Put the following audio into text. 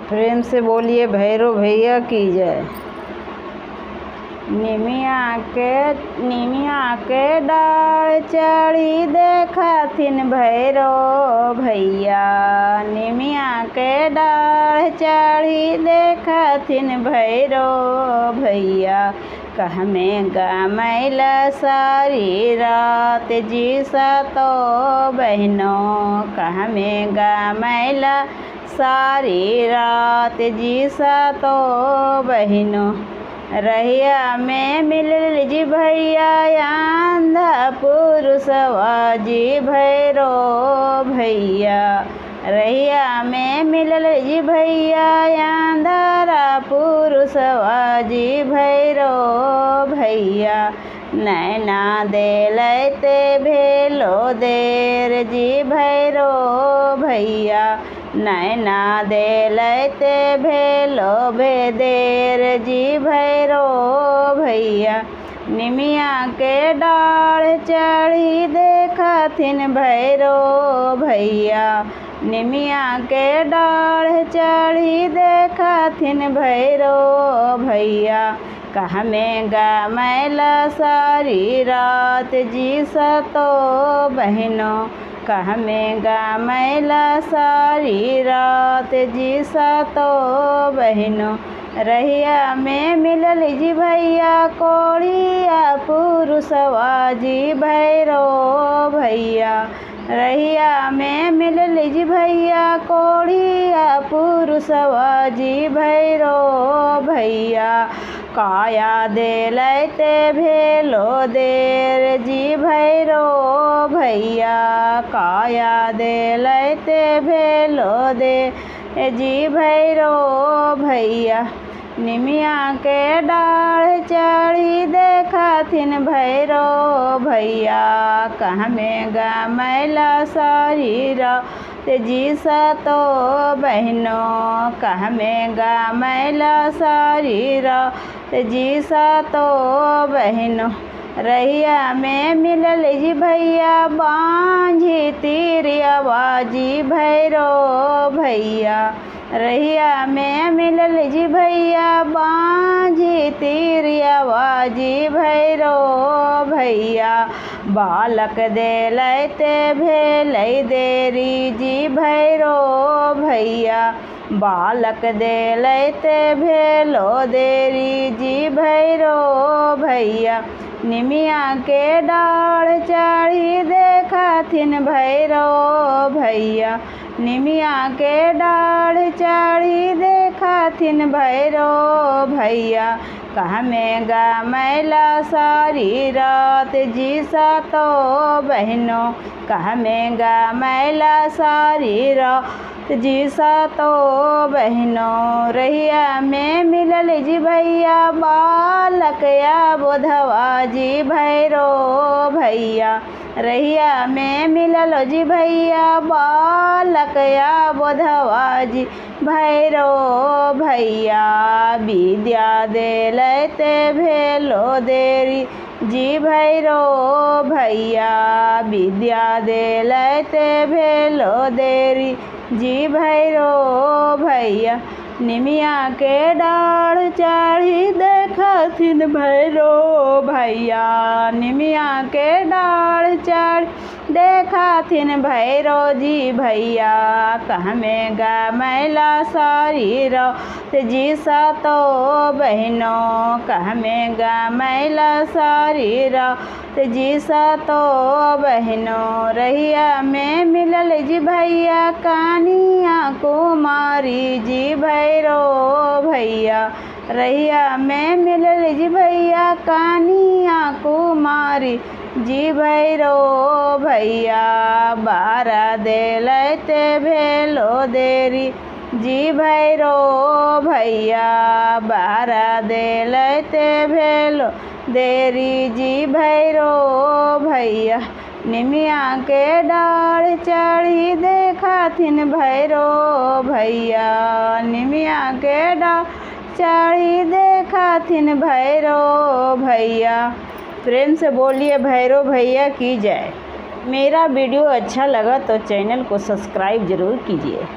प्रेम से बोलिए भैरव भैया की जय। निमिया के डाढ़ चढ़ी देखथिन भैरव भैया। निमिया के डाढ़ चढ़ी देखथिन भैरव भैया। कहमे गमैल सारी रात जी सतो बहनों। कहमे गमैल सारी रात जी सतो बहनों। रहिया में मिलल जी भैया अंधा पुरुषवा जी भैरव भैया। रहिया में मिलल जी भैया अंधारा पुरुषवा जी भैरव भैया। नैना देलते भेलो देर जी भैरव भैया। नैना देलते भेलो भेदेर जी भैरव भैया। निमिया के डाढ़ चढ़ी देखथिन भैरव भैया। निमिया के डाढ़ चढ़ी देखथिन भैरव भैया। कहमे गमैल सारी रात जी सतो बहनों। कहमे गमैल सारी रात जी सतो बहनों। रहिया में मिलल जी भैया कोढ़िया पुरुषवा जी भैरव भैया। रहिया में मिलल जी भैया कोढ़िया पुरुषवा जी भैरव भैया। काया देलते भेलो देर जी भैरव भैया। काया देलते भेलो देर जी भैरव भैया। निमिया के डाढ़ चढ़ी देखथिन भैरव भैया। कहमे गमैल सारी रात जी सतो बहनों। कहमे गमैल सारी रात जी सतो बहनों। रहिया में मिलल जी भैया बांझी तिरियवा जी भैरव भैया। रहिया में मिलल जी भैया बांझी तिरियवा जी भैरव भैया। बालक देलते भेलै देरी जी भैरव भैया। बालक देलते भेलो देरी जी भैरव भैया। निमिया के डाढ़ चढ़ी देखथिन भैरव भैया। निमिया के डाढ़ चढ़ी देखथिन भैरव भैया। कहमे गमैल सारी रात जी सतो बहनों। कहमे गमैल सारी रात जी सतो बहनों। रहिया में मिलल जी भैया बालक या बोधवा जी भैरव भैया। रहिया में मिलल जी भैया बालक या बोधवा जी भैरव भैया। विद्या देलते भेलो देरी जी भैरव भैया। विद्या देलते भेलो देरी जी भैरव भैया। निमिया के डाढ़ चढ़ी देखथिन भैरव भैया। निमिया के डाढ़ चढ़ देखथिन भैरव जी भैया। कहमे गमैल सारी रात जी सतो बहनों। कहमे गमैल सारी रात जी सतो बहनों। रहिया में मिलल जी भैया कानिया कुमारी जी भैरव भैया। रहिया में मिलल जी भैया कानिया कुमारी जी भैरव भैया। बारा देलते भेलो देरी जी भैरव भैया। बारा देलते भेलो देरी जी भैरव भैया। निमिया के डाढ़ चढ़ी देखथिन भैरव भैया। निमिया के डाढ़ चढ़ी देखथिन भैरव भैया। प्रेम से बोलिए भैरव भैया की जय। मेरा वीडियो अच्छा लगा तो चैनल को सब्सक्राइब ज़रूर कीजिए।